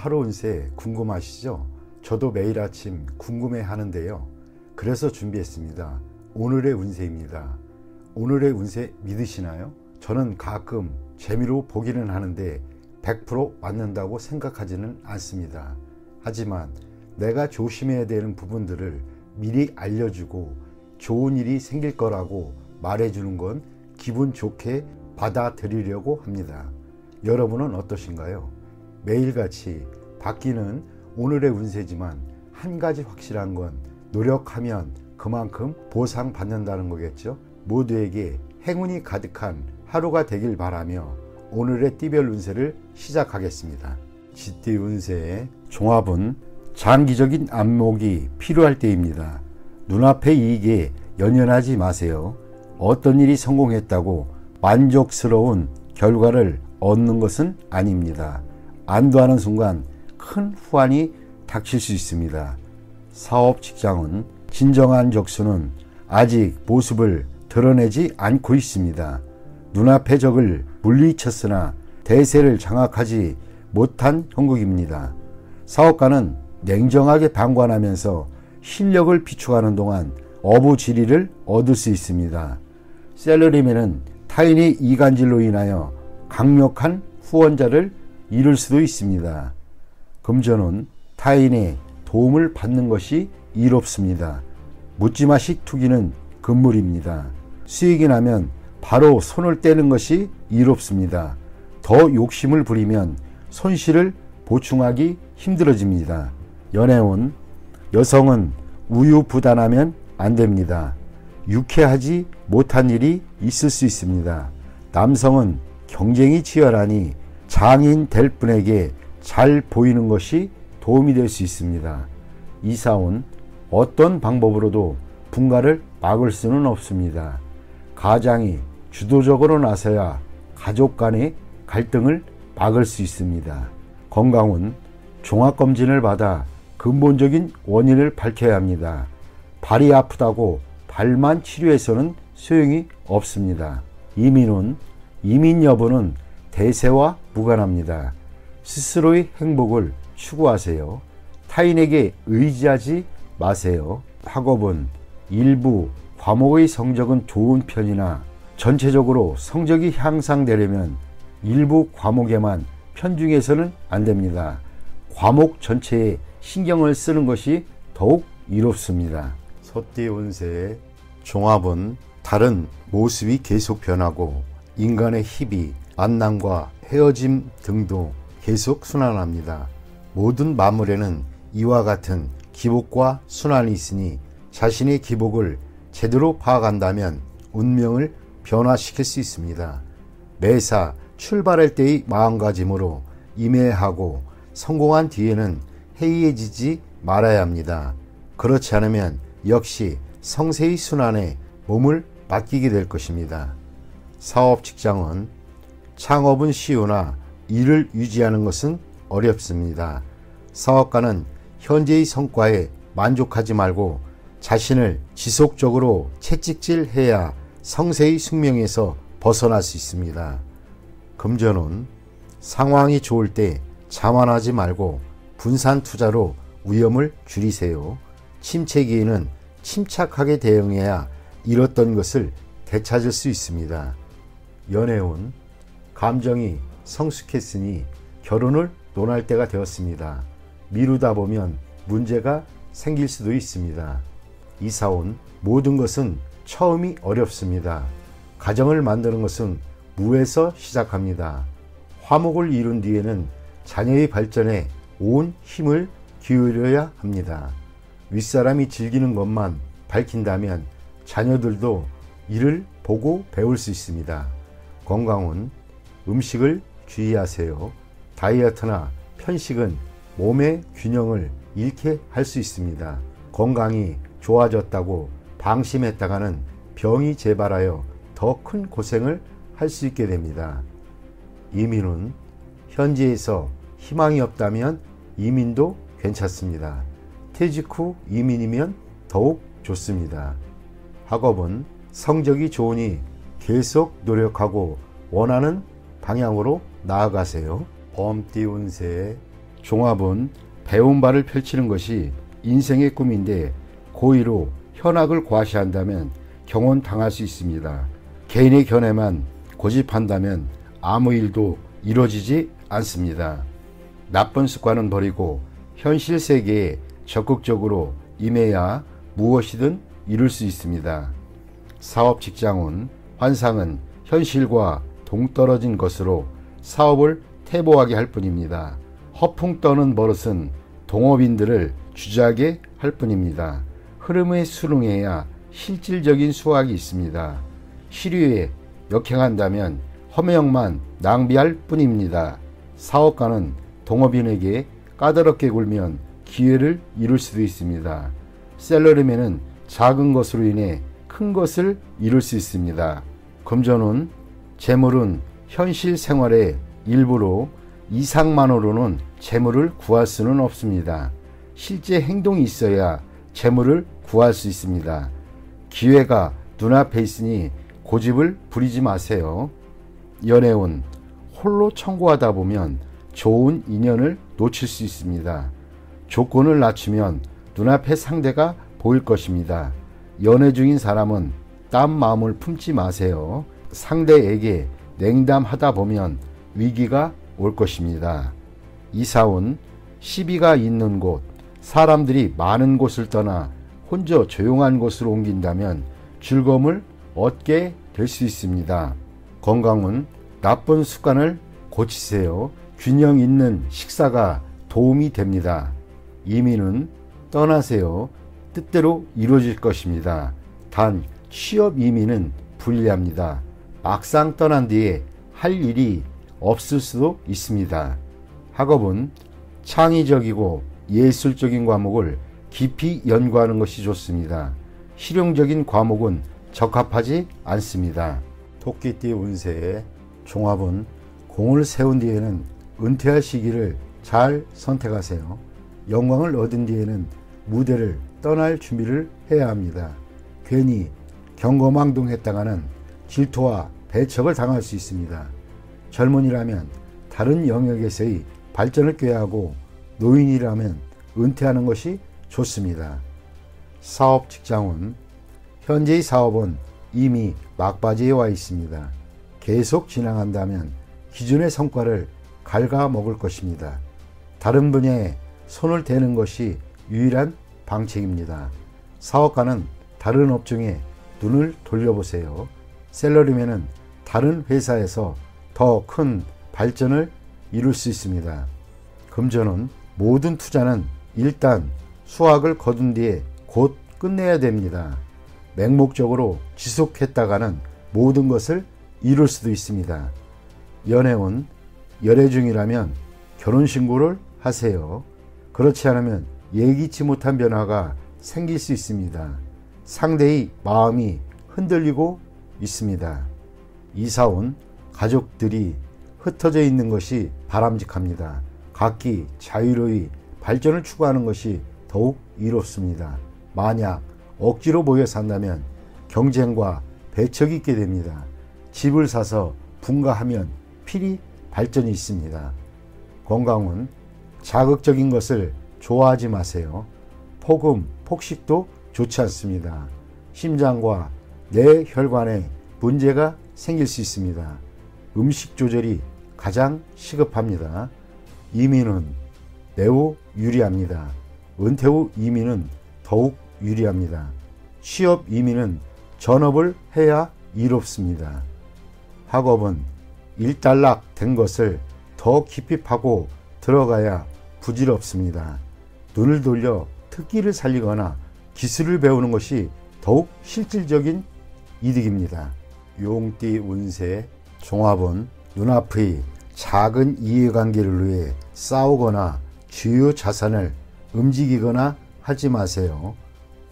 하루 운세 궁금하시죠? 저도 매일 아침 궁금해 하는데요. 그래서 준비했습니다. 오늘의 운세입니다. 오늘의 운세 믿으시나요? 저는 가끔 재미로 보기는 하는데 100% 맞는다고 생각하지는 않습니다. 하지만 내가 조심해야 되는 부분들을 미리 알려주고 좋은 일이 생길 거라고 말해주는 건 기분 좋게 받아들이려고 합니다. 여러분은 어떠신가요? 매일같이 바뀌는 오늘의 운세지만 한 가지 확실한 건 노력하면 그만큼 보상받는다는 거겠죠. 모두에게 행운이 가득한 하루가 되길 바라며 오늘의 띠별 운세를 시작하겠습니다. 쥐띠 운세의 종합은 장기적인 안목이 필요할 때입니다. 눈앞의 이익에 연연하지 마세요. 어떤 일이 성공했다고 만족스러운 결과를 얻는 것은 아닙니다. 안도하는 순간 큰 후환이 닥칠 수 있습니다. 사업 직장은 진정한 적수는 아직 모습을 드러내지 않고 있습니다. 눈앞의 적을 물리쳤으나 대세를 장악하지 못한 형국입니다. 사업가는 냉정하게 방관하면서 실력을 비축하는 동안 어부지리를 얻을 수 있습니다. 셀러리맨은 타인의 이간질로 인하여 강력한 후원자를 잃을 수도 있습니다. 금전은 타인의 도움을 받는 것이 이롭습니다. 묻지마식 투기는 금물입니다. 수익이 나면 바로 손을 떼는 것이 이롭습니다. 더 욕심을 부리면 손실을 보충하기 힘들어집니다. 연애운, 여성은 우유부단하면 안 됩니다. 유쾌하지 못한 일이 있을 수 있습니다. 남성은 경쟁이 치열하니 장인 될 분에게 잘 보이는 것이 도움이 될 수 있습니다. 이사온, 어떤 방법으로도 분가를 막을 수는 없습니다. 가장이 주도적으로 나서야 가족 간의 갈등을 막을 수 있습니다. 건강은 종합검진을 받아 근본적인 원인을 밝혀야 합니다. 발이 아프다고 발만 치료해서는 소용이 없습니다. 이민은, 이민 여부는 대세와 무관합니다. 스스로의 행복을 추구하세요. 타인에게 의지하지 마세요. 학업은 일부 과목의 성적은 좋은 편이나 전체적으로 성적이 향상되려면 일부 과목에만 편중해서는 안 됩니다. 과목 전체에 신경을 쓰는 것이 더욱 이롭습니다. 소띠 운세의 종합은 다른 모습이 계속 변하고 인간의 희비, 만남과 헤어짐 등도 계속 순환합니다. 모든 만물에는 이와 같은 기복과 순환이 있으니 자신의 기복을 제대로 파악한다면 운명을 변화시킬 수 있습니다. 매사 출발할 때의 마음가짐으로 임해하고 성공한 뒤에는 해이해지지 말아야 합니다. 그렇지 않으면 역시 성세의 순환에 몸을 맡기게 될 것입니다. 사업 직장은 창업은 쉬우나 일을 유지하는 것은 어렵습니다. 사업가는 현재의 성과에 만족하지 말고 자신을 지속적으로 채찍질해야 성세의 숙명에서 벗어날 수 있습니다. 금전은 상황이 좋을 때 자만하지 말고 분산 투자로 위험을 줄이세요. 침체기에는 침착하게 대응해야 잃었던 것을 되찾을 수 있습니다. 연애운, 감정이 성숙했으니 결혼을 논할 때가 되었습니다. 미루다 보면 문제가 생길 수도 있습니다. 이사온, 모든 것은 처음이 어렵습니다. 가정을 만드는 것은 무에서 시작합니다. 화목을 이룬 뒤에는 자녀의 발전에 온 힘을 기울여야 합니다. 윗사람이 즐기는 것만 밝힌다면 자녀들도 이를 보고 배울 수 있습니다. 건강은 음식을 주의하세요. 다이어트나 편식은 몸의 균형을 잃게 할 수 있습니다. 건강이 좋아졌다고 방심했다가는 병이 재발하여 더 큰 고생을 할 수 있게 됩니다. 이민은 현지에서 희망이 없다면 이민도 괜찮습니다. 퇴직 후 이민이면 더욱 좋습니다. 학업은 성적이 좋으니 계속 노력하고 원하는 방향으로 나아가세요. 범띠 운세의 종합은 배운 바를 펼치는 것이 인생의 꿈인데 고의로 현학을 과시한다면 경혼당할 수 있습니다. 개인의 견해만 고집한다면 아무 일도 이루어지지 않습니다. 나쁜 습관은 버리고 현실 세계에 적극적으로 임해야 무엇이든 이룰 수 있습니다. 사업 직장운 환상은 현실과 동떨어진 것으로 사업을 퇴보하게 할 뿐입니다. 허풍 떠는 버릇은 동업인들을 주저하게 할 뿐입니다. 흐름에 순응해야 실질적인 수확이 있습니다. 시류에 역행한다면 허명만 낭비할 뿐입니다. 사업가는 동업인에게 까다롭게 굴면 기회를 잃을 수도 있습니다. 셀러리맨은 작은 것으로 인해 큰 것을 이룰 수 있습니다. 금전운 재물은 현실 생활의 일부로 이상만으로는 재물을 구할 수는 없습니다. 실제 행동이 있어야 재물을 구할 수 있습니다. 기회가 눈앞에 있으니 고집을 부리지 마세요. 연애운 홀로 청구하다 보면 좋은 인연을 놓칠 수 있습니다. 조건을 낮추면 눈앞에 상대가 보일 것입니다. 연애 중인 사람은 딴 마음을 품지 마세요. 상대에게 냉담하다 보면 위기가 올 것입니다. 이사운 시비가 있는 곳, 사람들이 많은 곳을 떠나 혼자 조용한 곳으로 옮긴다면 즐거움을 얻게 될 수 있습니다. 건강은 나쁜 습관을 고치세요. 균형 있는 식사가 도움이 됩니다. 이민은 떠나세요. 뜻대로 이루어질 것입니다. 단 취업 이민은 불리합니다. 막상 떠난 뒤에 할 일이 없을 수도 있습니다. 학업은 창의적이고 예술적인 과목을 깊이 연구하는 것이 좋습니다. 실용적인 과목은 적합하지 않습니다. 토끼띠 운세의 종합은 공을 세운 뒤에는 은퇴할 시기를 잘 선택하세요. 영광을 얻은 뒤에는 무대를 떠날 준비를 해야 합니다. 괜히 경거망동했다가는 질투와 배척을 당할 수 있습니다. 젊은이라면 다른 영역에서의 발전을 꾀하고 노인이라면 은퇴하는 것이 좋습니다. 사업 직장운 현재의 사업은 이미 막바지에 와 있습니다. 계속 진행한다면 기존의 성과를 갉아먹을 것입니다. 다른 분야에 손을 대는 것이 유일한 방책입니다. 사업가는 다른 업종에 눈을 돌려보세요. 셀러리맨은 다른 회사에서 더 큰 발전을 이룰 수 있습니다. 금전은 모든 투자는 일단 수확을 거둔 뒤에 곧 끝내야 됩니다. 맹목적으로 지속했다가는 모든 것을 이룰 수도 있습니다. 연애운 열애 중이라면 결혼신고를 하세요. 그렇지 않으면 예기치 못한 변화가 생길 수 있습니다. 상대의 마음이 흔들리고 있습니다. 이사온 가족들이 흩어져 있는 것이 바람직합니다. 각기 자유로이 발전을 추구하는 것이 더욱 이롭습니다. 만약 억지로 모여 산다면 경쟁과 배척이 있게 됩니다. 집을 사서 분가하면 필히 발전이 있습니다. 건강은 자극적인 것을 좋아하지 마세요. 폭음, 폭식도 좋지 않습니다. 심장과 뇌혈관에 문제가 생길 수 있습니다. 음식 조절이 가장 시급합니다. 이민은 매우 유리합니다. 은퇴 후 이민은 더욱 유리합니다. 취업 이민은 전업을 해야 이롭습니다. 학업은 일단락 된 것을 더 깊이 파고 들어가야 부질없습니다. 눈을 돌려 특기를 살리거나 기술을 배우는 것이 더욱 실질적인 이득입니다. 용띠 운세 종합은 눈앞의 작은 이해관계를 위해 싸우거나 주요 자산을 움직이거나 하지 마세요.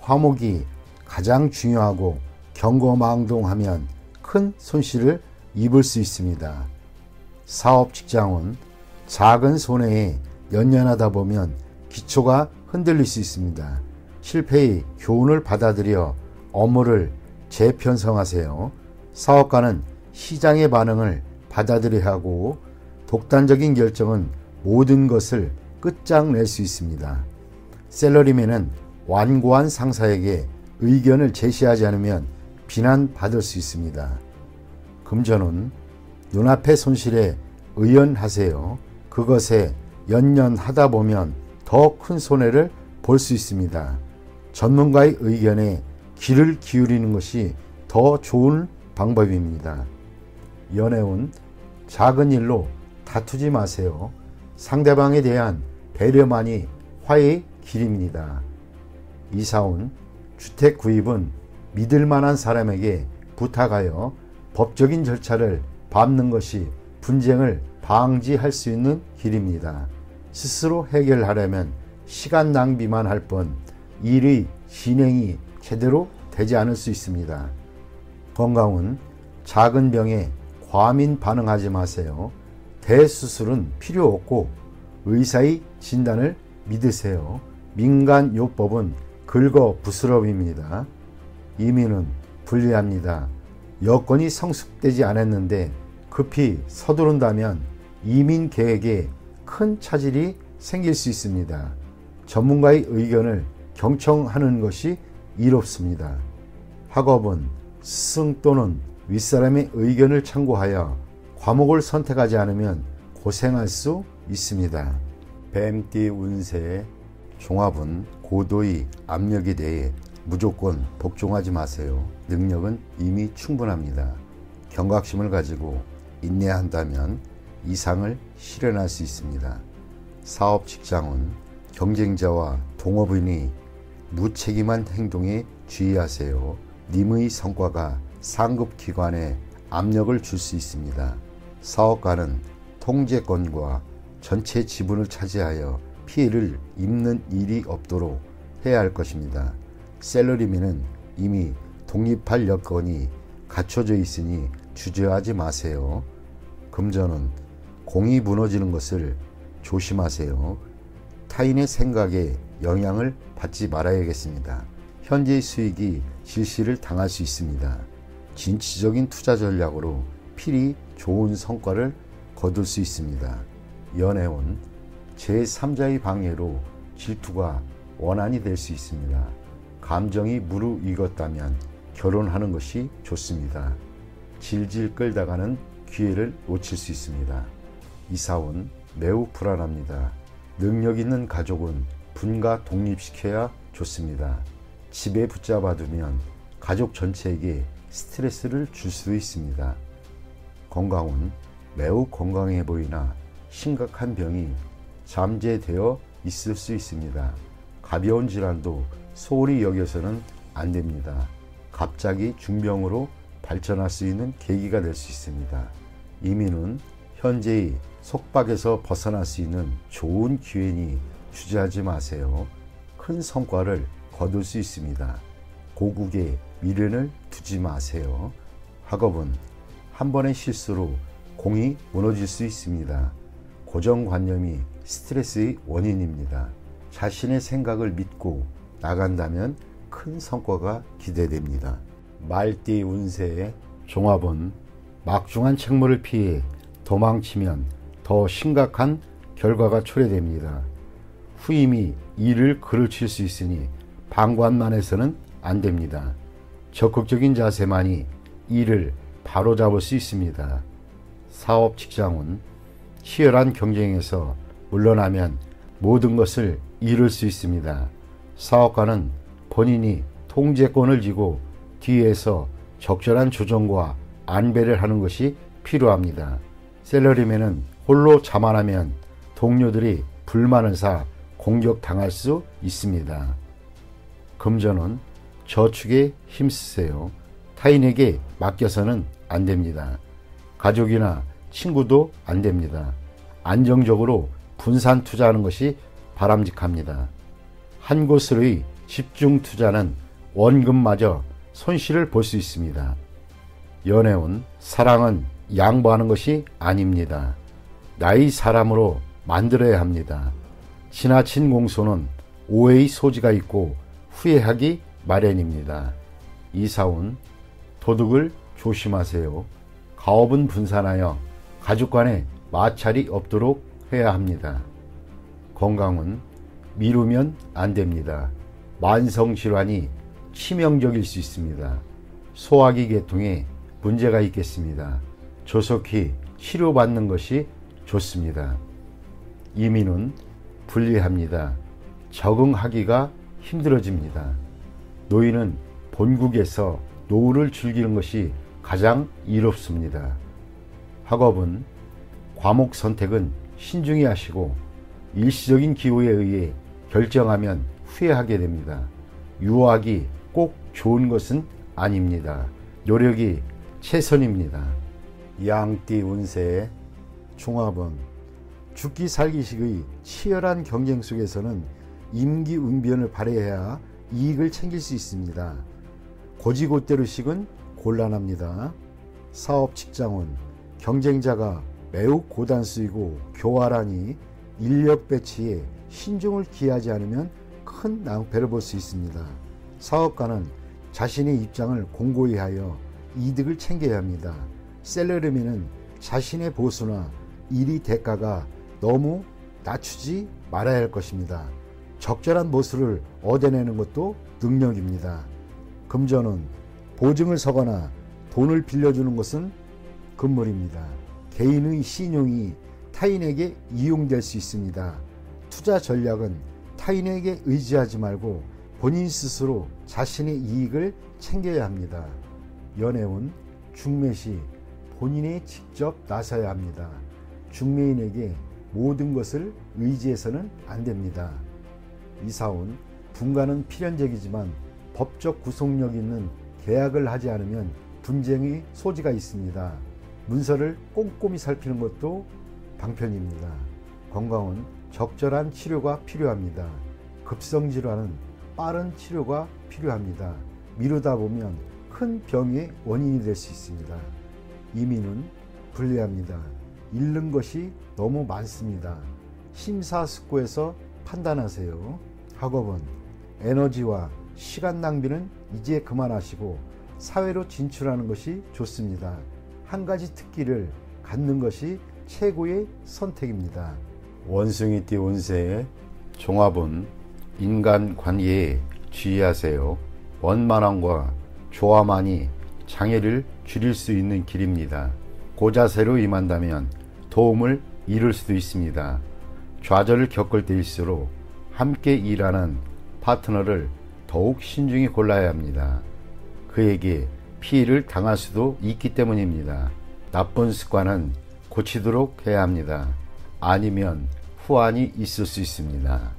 화목이 가장 중요하고 경거망동하면 큰 손실을 입을 수 있습니다. 사업 직장은 작은 손해에 연연하다 보면 기초가 흔들릴 수 있습니다. 실패의 교훈을 받아들여 업무를 재편성하세요. 사업가는 시장의 반응을 받아들여야 하고 독단적인 결정은 모든 것을 끝장낼 수 있습니다. 셀러리맨은 완고한 상사에게 의견을 제시하지 않으면 비난받을 수 있습니다. 금전운, 눈앞의 손실에 의연하세요. 그것에 연연하다 보면 더 큰 손해를 볼 수 있습니다. 전문가의 의견에 귀를 기울이는 것이 더 좋은 방법입니다. 연애운, 작은 일로 다투지 마세요. 상대방에 대한 배려만이 화해의 길입니다. 이사운, 주택 구입은 믿을 만한 사람에게 부탁하여 법적인 절차를 밟는 것이 분쟁을 방지할 수 있는 길입니다. 스스로 해결하려면 시간 낭비만 할 뿐 일의 진행이 제대로 되지 않을 수 있습니다. 건강운, 작은 병에 과민 반응하지 마세요. 대수술은 필요 없고 의사의 진단을 믿으세요. 민간요법은 긁어부스럼입니다. 이민은 불리합니다. 여건이 성숙되지 않았는데 급히 서두른다면 이민 계획에 큰 차질이 생길 수 있습니다. 전문가의 의견을 경청하는 것이 이롭습니다. 학업은 스승 또는 윗사람의 의견을 참고하여 과목을 선택하지 않으면 고생할 수 있습니다. 뱀띠 운세 종합은 고도의 압력에 대해 무조건 복종하지 마세요. 능력은 이미 충분합니다. 경각심을 가지고 인내한다면 이상을 실현할 수 있습니다. 사업 직장은 경쟁자와 동업인이 무책임한 행동에 주의하세요. 님의 성과가 상급기관에 압력을 줄 수 있습니다. 사업가는 통제권과 전체 지분을 차지하여 피해를 입는 일이 없도록 해야 할 것입니다. 셀러리맨은 이미 독립할 여건이 갖춰져 있으니 주저하지 마세요. 금전은 공이 무너지는 것을 조심하세요. 타인의 생각에 영향을 받지 말아야겠습니다. 현재의 수익이 질시를 당할 수 있습니다. 진취적인 투자 전략으로 필히 좋은 성과를 거둘 수 있습니다. 연애운, 제3자의 방해로 질투가 원한이 될 수 있습니다. 감정이 무르익었다면 결혼하는 것이 좋습니다. 질질 끌다가는 기회를 놓칠 수 있습니다. 이사운, 매우 불안합니다. 능력 있는 가족은 분가 독립시켜야 좋습니다. 집에 붙잡아두면 가족 전체에게 스트레스를 줄 수 있습니다. 건강은 매우 건강해 보이나 심각한 병이 잠재되어 있을 수 있습니다. 가벼운 질환도 소홀히 여겨서는 안 됩니다. 갑자기 중병으로 발전할 수 있는 계기가 될 수 있습니다. 이민은 현재의 속박에서 벗어날 수 있는 좋은 기회니 주저하지 마세요. 큰 성과를 거둘 수 있습니다. 고국에 미련을 두지 마세요. 학업은 한 번의 실수로 공이 무너질 수 있습니다. 고정관념이 스트레스의 원인입니다. 자신의 생각을 믿고 나간다면 큰 성과가 기대됩니다. 말띠 운세의 종합은 막중한 책무를 피해 도망치면 더 심각한 결과가 초래됩니다. 후임이 일을 그르칠 수 있으니 방관만 해서는 안 됩니다. 적극적인 자세만이 일을 바로잡을 수 있습니다. 사업 직장은 치열한 경쟁에서 물러나면 모든 것을 잃을 수 있습니다. 사업가는 본인이 통제권을 쥐고 뒤에서 적절한 조정과 안배를 하는 것이 필요합니다. 셀러리맨은 홀로 자만하면 동료들이 불만을 사 공격당할 수 있습니다. 금전은 저축에 힘쓰세요. 타인에게 맡겨서는 안 됩니다. 가족이나 친구도 안 됩니다. 안정적으로 분산 투자하는 것이 바람직합니다. 한 곳으로의 집중 투자는 원금마저 손실을 볼 수 있습니다. 연애운, 사랑은 양보하는 것이 아닙니다. 나의 사람으로 만들어야 합니다. 지나친 공소는 오해의 소지가 있고 후회하기 마련입니다. 이사운, 도둑을 조심하세요. 가업은 분산하여 가족 간에 마찰이 없도록 해야 합니다. 건강은 미루면 안 됩니다. 만성질환이 치명적일 수 있습니다. 소화기 계통에 문제가 있겠습니다. 조속히 치료받는 것이 좋습니다. 이민은 불리합니다. 적응하기가 힘들어집니다. 노인은 본국에서 노후를 즐기는 것이 가장 이롭습니다. 학업은 과목 선택은 신중히 하시고 일시적인 기호에 의해 결정하면 후회하게 됩니다. 유학이 꼭 좋은 것은 아닙니다. 노력이 최선입니다. 양띠 운세 종합은 죽기 살기식의 치열한 경쟁 속에서는 임기응변을 발휘해야 이익을 챙길 수 있습니다. 고지고대로식은 곤란합니다. 사업 직장은 경쟁자가 매우 고단수이고 교활하니 인력 배치에 신중을 기하지 않으면 큰 낭패를 볼 수 있습니다. 사업가는 자신의 입장을 공고히 하여 이득을 챙겨야 합니다. 셀러리맨은 자신의 보수나 일의 대가가 너무 낮추지 말아야 할 것입니다. 적절한 보수를 얻어내는 것도 능력입니다. 금전은 보증을 서거나 돈을 빌려주는 것은 금물입니다. 개인의 신용이 타인에게 이용될 수 있습니다. 투자 전략은 타인에게 의지하지 말고 본인 스스로 자신의 이익을 챙겨야 합니다. 연애운 중매시 본인이 직접 나서야 합니다. 중매인에게 모든 것을 의지해서는 안 됩니다. 이사운 분가는 필연적이지만 법적 구속력 있는 계약을 하지 않으면 분쟁의 소지가 있습니다. 문서를 꼼꼼히 살피는 것도 방편입니다. 건강은 적절한 치료가 필요합니다. 급성질환은 빠른 치료가 필요합니다. 미루다 보면 큰 병의 원인이 될 수 있습니다. 이민은 불리합니다. 잃는 것이 너무 많습니다. 심사숙고해서 판단하세요. 학업은 에너지와 시간 낭비는 이제 그만하시고 사회로 진출하는 것이 좋습니다. 한 가지 특기를 갖는 것이 최고의 선택입니다. 원숭이띠 운세의 종합은 인간관계에 주의하세요. 원만함과 조화만이 장애를 줄일 수 있는 길입니다. 고자세로 임한다면 도움을 이룰 수도 있습니다. 좌절을 겪을 때일수록 함께 일하는 파트너를 더욱 신중히 골라야 합니다. 그에게 피해를 당할 수도 있기 때문입니다. 나쁜 습관은 고치도록 해야 합니다. 아니면 후환이 있을 수 있습니다.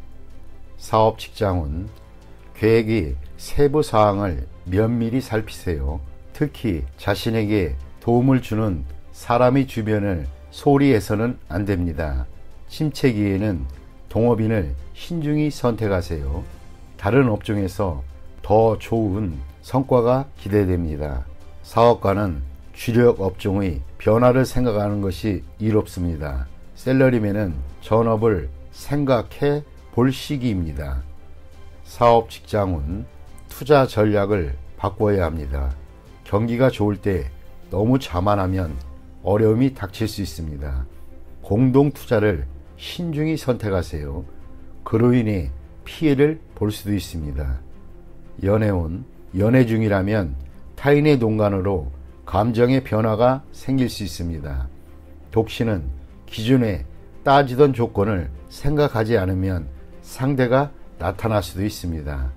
사업 직장은 계획의 세부 사항을 면밀히 살피세요. 특히 자신에게 도움을 주는 사람의 주변을 소홀히 해서는 안 됩니다. 침체기에는 동업인을 신중히 선택하세요. 다른 업종에서 더 좋은 성과가 기대됩니다. 사업가는 주력 업종의 변화를 생각하는 것이 이롭습니다. 셀러리맨은 전업을 생각해 볼 시기입니다. 사업 직장은 투자 전략을 바꿔야 합니다. 경기가 좋을 때 너무 자만하면 어려움이 닥칠 수 있습니다. 공동 투자를 신중히 선택하세요. 그로 인해 피해를 볼 수도 있습니다. 연애운 연애 중이라면 타인의 농간으로 감정의 변화가 생길 수 있습니다. 독신은 기존에 따지던 조건을 생각하지 않으면 상대가 나타날 수도 있습니다.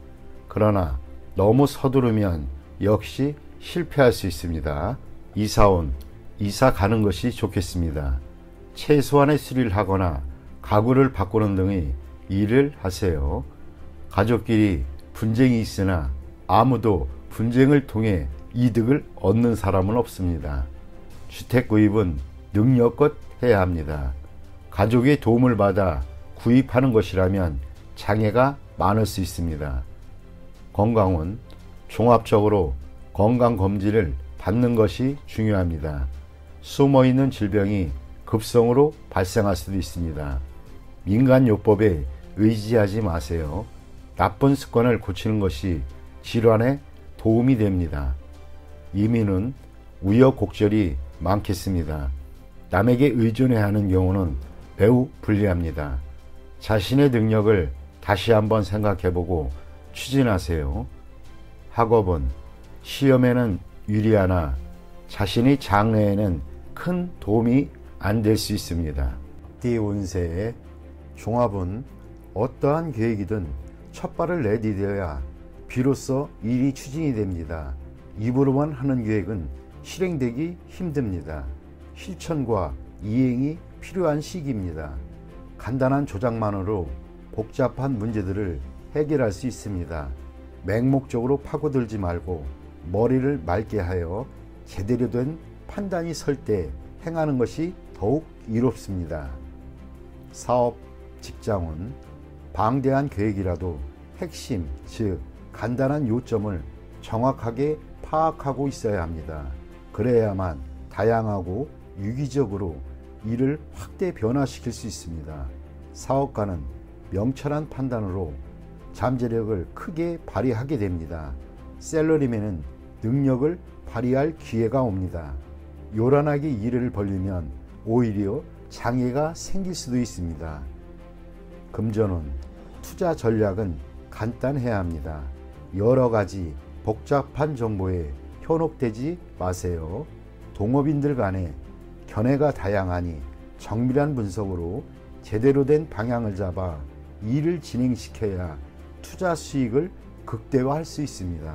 그러나 너무 서두르면 역시 실패할 수 있습니다. 이사온 이사 가는 것이 좋겠습니다. 최소한의 수리를 하거나 가구를 바꾸는 등의 일을 하세요. 가족끼리 분쟁이 있으나 아무도 분쟁을 통해 이득을 얻는 사람은 없습니다. 주택 구입은 능력껏 해야 합니다. 가족의 도움을 받아 구입하는 것이라면 장애가 많을 수 있습니다. 건강은 종합적으로 건강검진을 받는 것이 중요합니다. 숨어있는 질병이 급성으로 발생할 수도 있습니다. 민간요법에 의지하지 마세요. 나쁜 습관을 고치는 것이 질환에 도움이 됩니다. 이민은 우여곡절이 많겠습니다. 남에게 의존해야 하는 경우는 매우 불리합니다. 자신의 능력을 다시 한번 생각해보고 추진하세요. 학업은 시험에는 유리하나 자신의 장래에는 큰 도움이 안 될 수 있습니다. 띠운세의 종합은 어떠한 계획이든 첫 발을 내디뎌야 비로소 일이 추진이 됩니다. 입으로만 하는 계획은 실행되기 힘듭니다. 실천과 이행이 필요한 시기입니다. 간단한 조작만으로 복잡한 문제들을 해결할 수 있습니다. 맹목적으로 파고들지 말고 머리를 맑게 하여 제대로 된 판단이 설 때 행하는 것이 더욱 이롭습니다. 사업, 직장은 방대한 계획이라도 핵심, 즉 간단한 요점을 정확하게 파악하고 있어야 합니다. 그래야만 다양하고 유기적으로 일을 확대 변화시킬 수 있습니다. 사업가는 명철한 판단으로 잠재력을 크게 발휘하게 됩니다. 샐러리맨은 능력을 발휘할 기회가 옵니다. 요란하게 일을 벌리면 오히려 장애가 생길 수도 있습니다. 금전은 투자 전략은 간단해야 합니다. 여러 가지 복잡한 정보에 현혹되지 마세요. 동업인들 간에 견해가 다양하니 정밀한 분석으로 제대로 된 방향을 잡아 일을 진행시켜야 투자 수익을 극대화할 수 있습니다.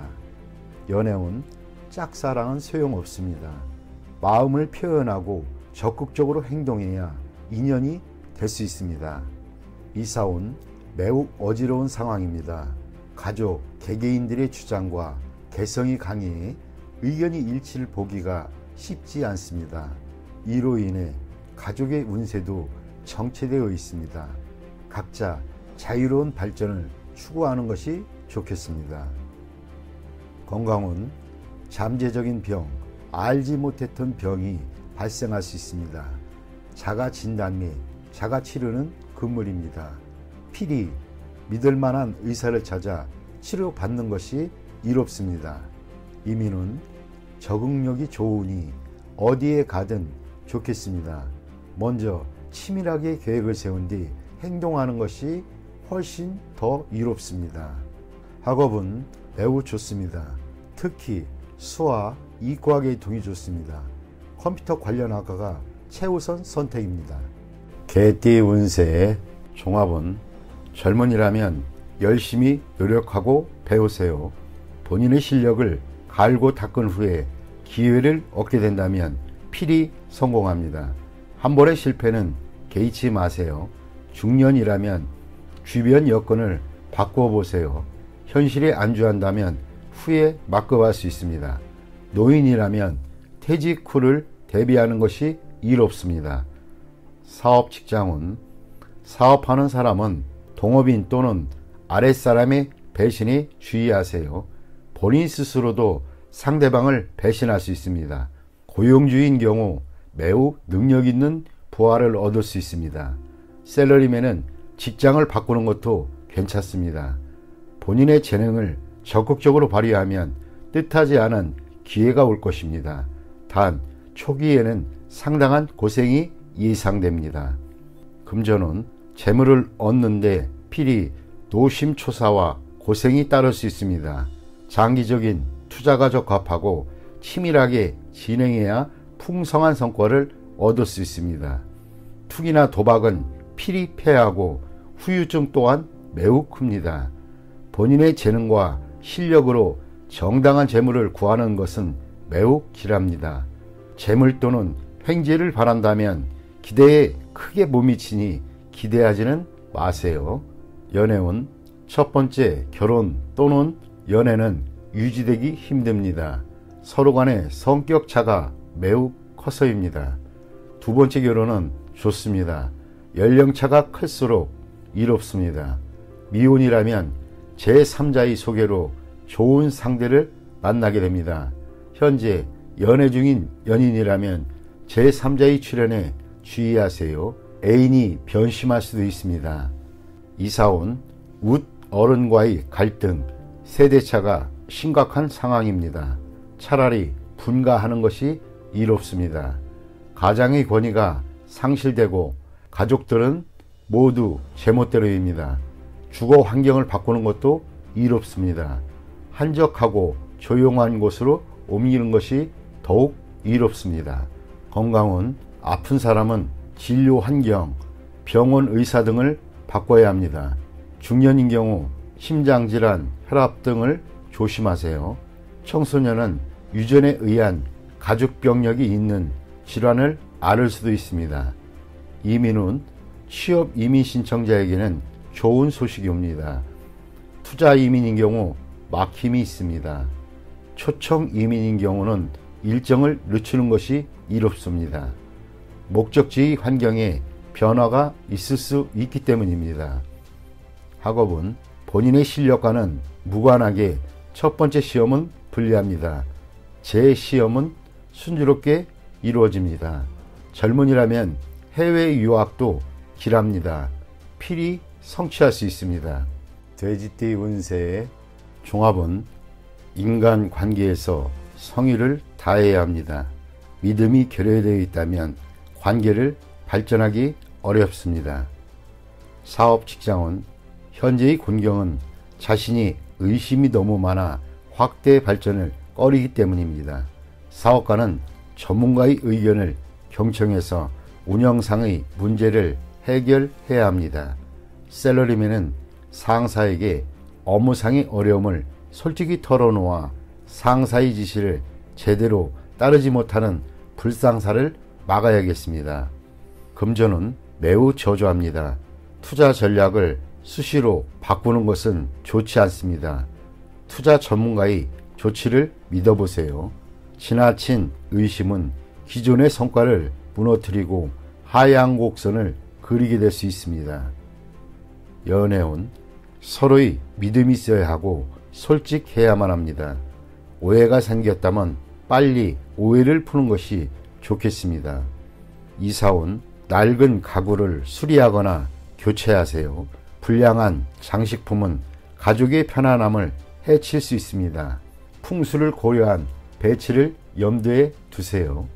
연애운 짝사랑은 소용없습니다. 마음을 표현하고 적극적으로 행동해야 인연이 될 수 있습니다. 이사운 매우 어지러운 상황입니다. 가족, 개개인들의 주장과 개성이 강해 의견이 일치를 보기가 쉽지 않습니다. 이로 인해 가족의 운세도 정체되어 있습니다. 각자 자유로운 발전을 추구하는 것이 좋겠습니다. 건강은 잠재적인 병, 알지 못했던 병이 발생할 수 있습니다. 자가 진단 및 자가 치료는 금물입니다. 필히 믿을 만한 의사를 찾아 치료받는 것이 이롭습니다. 이민은 적응력이 좋으니 어디에 가든 좋겠습니다. 먼저 치밀하게 계획을 세운 뒤 행동하는 것이 훨씬 더 이롭습니다. 학업은 매우 좋습니다. 특히 수와 이과계의 동이 좋습니다. 컴퓨터 관련 학과가 최우선 선택입니다. 개띠 운세의 종합은 젊은이라면 열심히 노력하고 배우세요. 본인의 실력을 갈고 닦은 후에 기회를 얻게 된다면 필히 성공합니다. 한 번의 실패는 개의치 마세요. 중년이라면 주변 여건을 바꾸어 보세요. 현실에 안주한다면 후에 막급할 수 있습니다. 노인이라면 퇴직 후를 대비하는 것이 이롭습니다. 사업 직장은 사업하는 사람은 동업인 또는 아랫사람의 배신에 주의하세요. 본인 스스로도 상대방을 배신할 수 있습니다. 고용주의인 경우 매우 능력 있는 부하를 얻을 수 있습니다. 샐러리맨은 직장을 바꾸는 것도 괜찮습니다. 본인의 재능을 적극적으로 발휘하면 뜻하지 않은 기회가 올 것입니다. 단 초기에는 상당한 고생이 예상됩니다. 금전은 재물을 얻는데 필히 노심초사와 고생이 따를 수 있습니다. 장기적인 투자가 적합하고 치밀하게 진행해야 풍성한 성과를 얻을 수 있습니다. 투기나 도박은 필히 패하고 후유증 또한 매우 큽니다. 본인의 재능과 실력으로 정당한 재물을 구하는 것은 매우 길합니다. 재물 또는 횡재를 바란다면 기대에 크게 못 미치니 기대하지는 마세요. 연애운 첫 번째 결혼 또는 연애는 유지되기 힘듭니다. 서로 간의 성격 차가 매우 커서입니다. 두 번째 결혼은 좋습니다. 연령차가 클수록 이롭습니다. 미혼이라면 제3자의 소개로 좋은 상대를 만나게 됩니다. 현재 연애 중인 연인이라면 제3자의 출연에 주의하세요. 애인이 변심할 수도 있습니다. 이사온 웃 어른과의 갈등, 세대차가 심각한 상황입니다. 차라리 분가하는 것이 이롭습니다. 가장의 권위가 상실되고 가족들은 모두 제멋대로입니다. 주거 환경을 바꾸는 것도 일 없습니다. 한적하고 조용한 곳으로 옮기는 것이 더욱 일 없습니다. 건강은 아픈 사람은 진료 환경, 병원 의사 등을 바꿔야 합니다. 중년인 경우 심장질환, 혈압 등을 조심하세요. 청소년은 유전에 의한 가족병력이 있는 질환을 앓을 수도 있습니다. 이민은 취업 이민 신청자에게는 좋은 소식이 옵니다. 투자 이민인 경우 막힘이 있습니다. 초청 이민인 경우는 일정을 늦추는 것이 이롭습니다. 목적지 환경에 변화가 있을 수 있기 때문입니다. 학업은 본인의 실력과는 무관하게 첫 번째 시험은 불리합니다. 제 시험은 순조롭게 이루어집니다. 젊은이라면 해외 유학도 길합니다. 필히 성취할 수 있습니다. 돼지띠 운세의 종합은 인간 관계에서 성의를 다해야 합니다. 믿음이 결여되어 있다면 관계를 발전하기 어렵습니다. 사업 직장은 현재의 군경은 자신이 의심이 너무 많아 확대 발전을 꺼리기 때문입니다. 사업가는 전문가의 의견을 경청해서 운영상의 문제를 해결해야 합니다. 셀러리맨은 상사에게 업무상의 어려움을 솔직히 털어놓아 상사의 지시를 제대로 따르지 못하는 불상사를 막아야겠습니다. 금전은 매우 저조합니다. 투자 전략을 수시로 바꾸는 것은 좋지 않습니다. 투자 전문가의 조치를 믿어보세요. 지나친 의심은 기존의 성과를 무너뜨리고 하향 곡선을 그리게 될 수 있습니다. 연애운 서로의 믿음이 있어야 하고 솔직해야만 합니다. 오해가 생겼다면 빨리 오해를 푸는 것이 좋겠습니다. 이사온 낡은 가구를 수리하거나 교체하세요. 불량한 장식품은 가족의 편안함을 해칠 수 있습니다. 풍수를 고려한 배치를 염두에 두세요.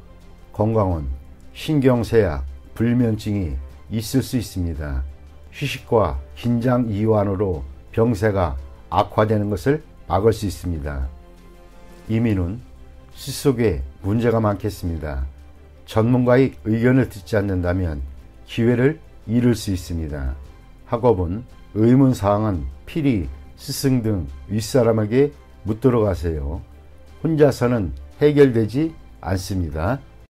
건강은 신경쇠약, 불면증이 있을 수 있습니다. 휴식과 긴장 이완으로 병세가 악화되는 것을 막을 수 있습니다. 이민은 시 속에 문제가 많겠습니다. 전문가의 의견을 듣지 않는다면 기회를 잃을 수 있습니다. 학업은 의문사항은 필히 스승 등 윗사람에게 묻도록 하세요. 혼자서는 해결되지 않습니다.